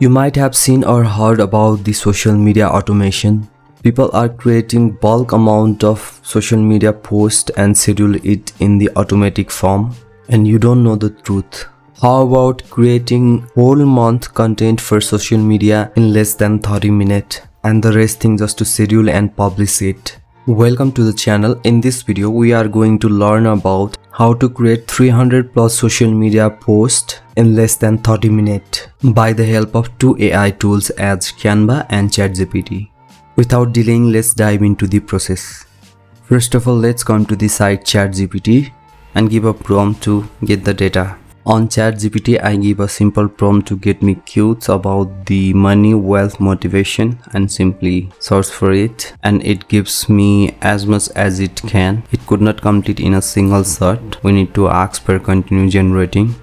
You might have seen or heard about the social media automation. People are creating bulk amount of social media posts and schedule it in the automatic form, and you don't know the truth. How about creating whole month content for social media in less than 30 minutes and the rest thing just to schedule and publish it? Welcome to the channel. In this video we are going to learn about how to create 300 plus social media posts in less than 30 minutes by the help of two AI tools as Canva and ChatGPT. Without delaying, let's dive into the process. First of all, let's come to the site ChatGPT and give a prompt to get the data. On ChatGPT, I give a simple prompt to get me quotes about the money, wealth, motivation, and simply search for it, and it gives me as much as it can. It could not complete in a single shot. We need to ask for continue generating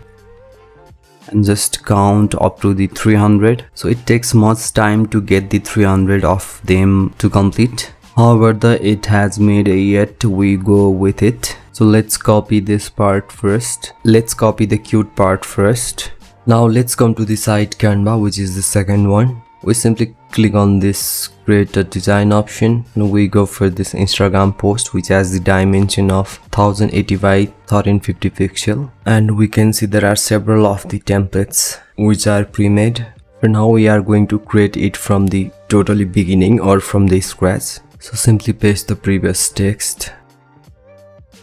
and just count up to the 300. So it takes much time to get the 300 of them to complete. However, it has made yet we go with it. So let's copy this part first. Let's copy the cute part first. Now let's come to the site Canva, which is the second one. We simply click on this create a design option and we go for this Instagram post, which has the dimension of 1080 by 1350 pixel, and we can see there are several of the templates which are pre-made. For now we are going to create it from the totally beginning or from the scratch. So simply paste the previous text,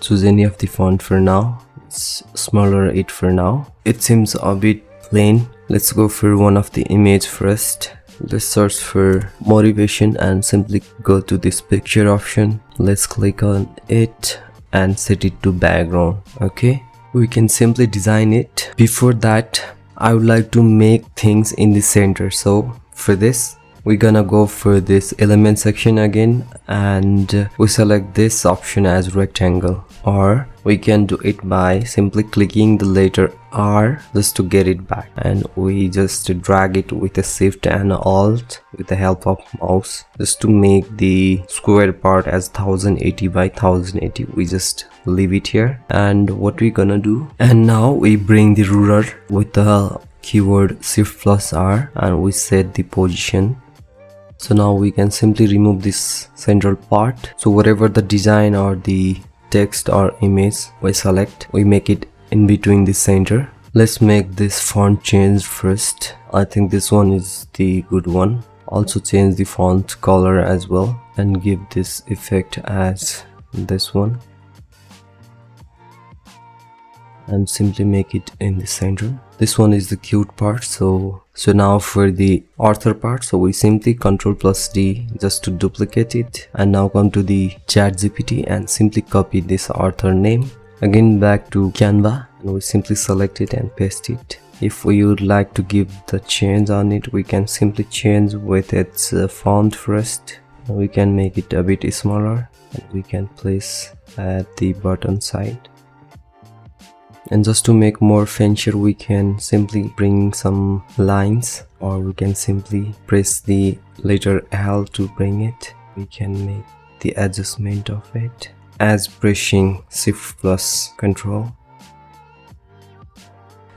choose any of the font for now, it's smaller it for now. It seems a bit plain. Let's go for one of the image first. Let's search for motivation and simply go to this picture option. Let's click on it and set it to background. Okay, we can simply design it. Before that, I would like to make things in the center. So for this, we're gonna go for this element section again, and we select this option as rectangle, or we can do it by simply clicking the letter R just to get it back, and we just drag it with a shift and alt with the help of mouse just to make the square part as 1080 by 1080. We just leave it here, and what we're gonna do, and now we bring the ruler with the keyword shift plus R and we set the position. So now we can simply remove this central part. So whatever the design or the text or image we select, we make it in between the center. Let's make this font change first. I think this one is the good one. Also change the font color as well and give this effect as this one, and simply make it in the center. This one is the cute part. So now for the author part, so we simply Ctrl+D just to duplicate it, and now come to the ChatGPT and simply copy this author name. Again back to Canva and we simply select it and paste it. If we would like to give the change on it, we can simply change with its font first. We can make it a bit smaller and we can place at the bottom side. And just to make more fancier, we can simply bring some lines, or we can simply press the letter L to bring it. We can make the adjustment of it as pressing shift plus control.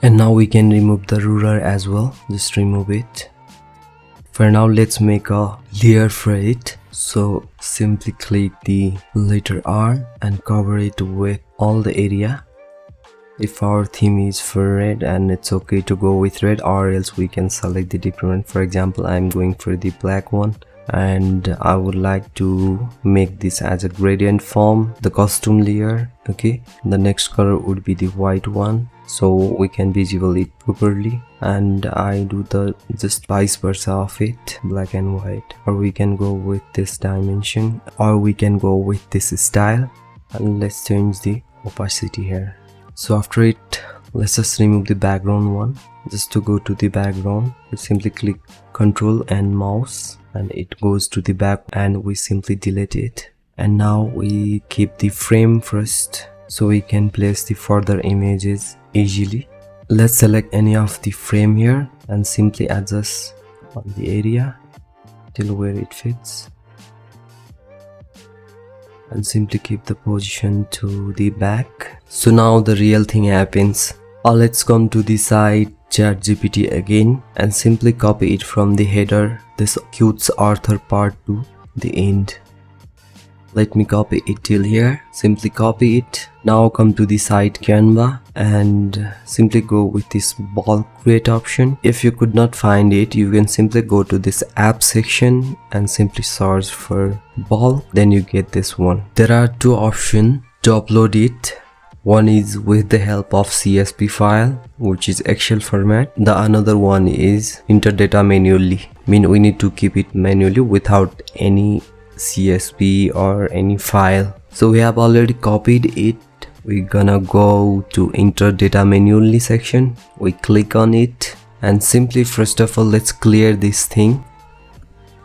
And now we can remove the ruler as well. Just remove it. For now, let's make a layer for it. So simply click the letter R and cover it with all the area. If our theme is for red, and it's okay to go with red, or else we can select the different. For example, I'm going for the black one, and I would like to make this as a gradient form, the costume layer. Okay, the next color would be the white one, so we can visible it properly, and I do the just vice versa of it, black and white. Or we can go with this dimension, or we can go with this style, and let's change the opacity here. So after it, let's just remove the background one. Just to go to the background, we simply click Ctrl and mouse and it goes to the back, and we simply delete it. And now we keep the frame first so we can place the further images easily. Let's select any of the frame here and simply adjust on the area till where it fits, and simply keep the position to the back. So now the real thing happens. Let's come to the site ChatGPT again and simply copy it from the header, this cute author part to the end. Let me copy it till here. Simply copy it. Now come to the site Canva and simply go with this bulk create option. If you could not find it, you can simply go to this app section and simply search for bulk. Then you get this one. There are two options to upload it. One is with the help of CSV file, which is Excel format. The another one is enter data manually. Mean we need to keep it manually without any CSV or any file. So we have already copied it. We're gonna go to enter data manually section. We click on it and simply first of all let's clear this thing.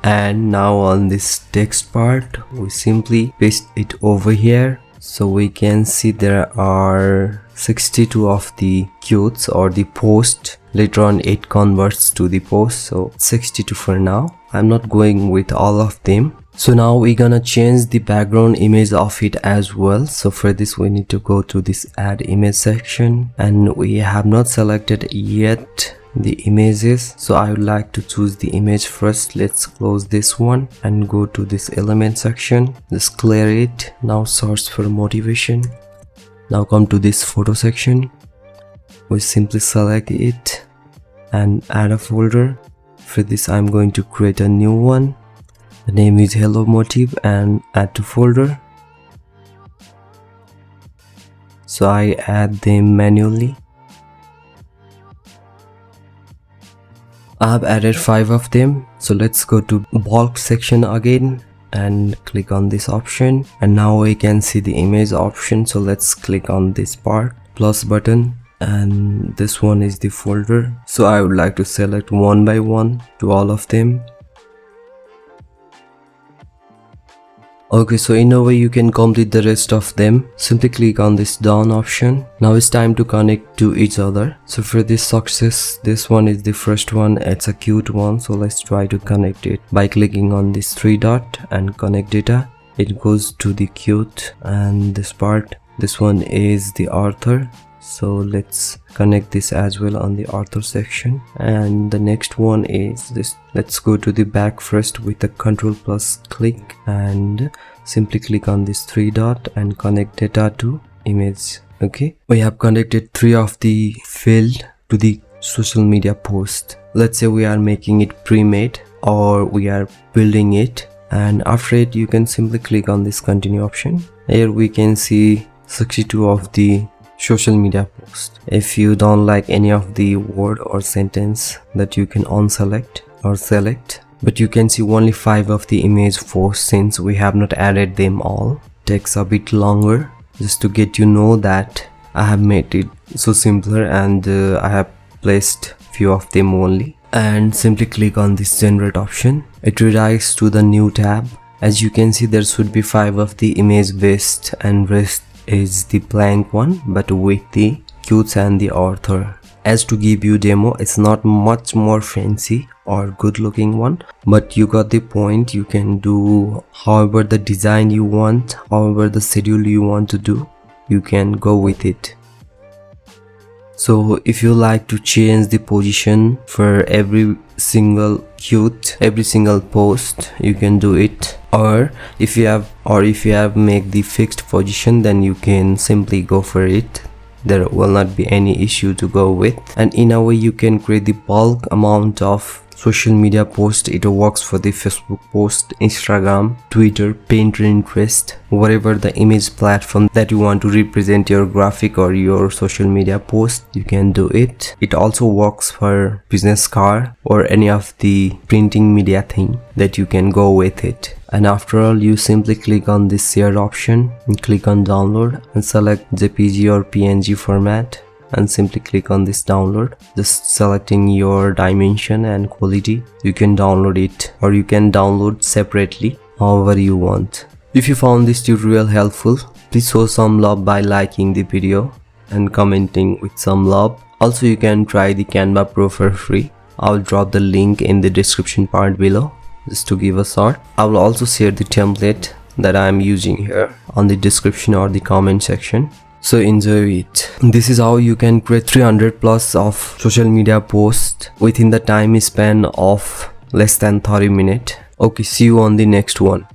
And now on this text part we simply paste it over here. So we can see there are 62 of the quotes or the post. Later on it converts to the post, so 62 for now. I'm not going with all of them. So now we're gonna change the background image of it as well. So for this we need to go to this add image section and we have not selected yet the images, so I would like to choose the image first. Let's close this one and go to this element section. Just clear it. Now search for motivation. Now come to this photo section. We simply select it and add a folder. For this I'm going to create a new one. The name is hello motive and add to folder. So I add them manually. I have added 5 of them. So let's go to bulk section again and click on this option, and now we can see the image option. So let's click on this part plus button, and this one is the folder. So I would like to select one by one to all of them. Okay, so in a way you can complete the rest of them. Simply click on this done option. Now it's time to connect to each other. So for this success, this one is the first one. It's a cute one. So let's try to connect it by clicking on this 3 dot and connect data. It goes to the cute and this part. This one is the author. So let's connect this as well on the author section. And the next one is this. Let's go to the back first with the control plus click and simply click on this 3 dot and connect data to image. Okay, we have connected 3 of the field to the social media post. Let's say we are making it pre-made or we are building it, and after it you can simply click on this continue option. Here we can see 62 of the social media post. If you don't like any of the word or sentence, that you can unselect or select, but you can see only 5 of the image posts since we have not added them all. Takes a bit longer just to get you know that I have made it so simpler, and I have placed few of them only. And simply click on this generate option. It redirects to the new tab. As you can see, there should be 5 of the image based and rest is the blank one, but with the quotes and the author. As to give you demo, it's not much more fancy or good looking one, but you got the point. You can do however the design you want, however the schedule you want to do, you can go with it. So if you like to change the position for every single quote, every single post, you can do it. Or if you have make the fixed position, then you can simply go for it. There will not be any issue to go with. And in a way you can create the bulk amount of social media post. It works for the Facebook post, Instagram, Twitter, Pinterest, whatever the image platform that you want to represent your graphic or your social media post, you can do it. It also works for business card or any of the printing media thing that you can go with it. And after all, you simply click on this share option and click on download and select JPG or PNG format and simply click on this download, just selecting your dimension and quality. You can download it or you can download separately, however you want. If you found this tutorial helpful, please show some love by liking the video and commenting with some love. Also, you can try the Canva Pro for free. I'll drop the link in the description part below just to give a shot. I will also share the template that I am using here on the description or the comment section. So enjoy it. This is how you can create 300 plus of social media posts within the time span of less than 30 minutes. Okay, see you on the next one.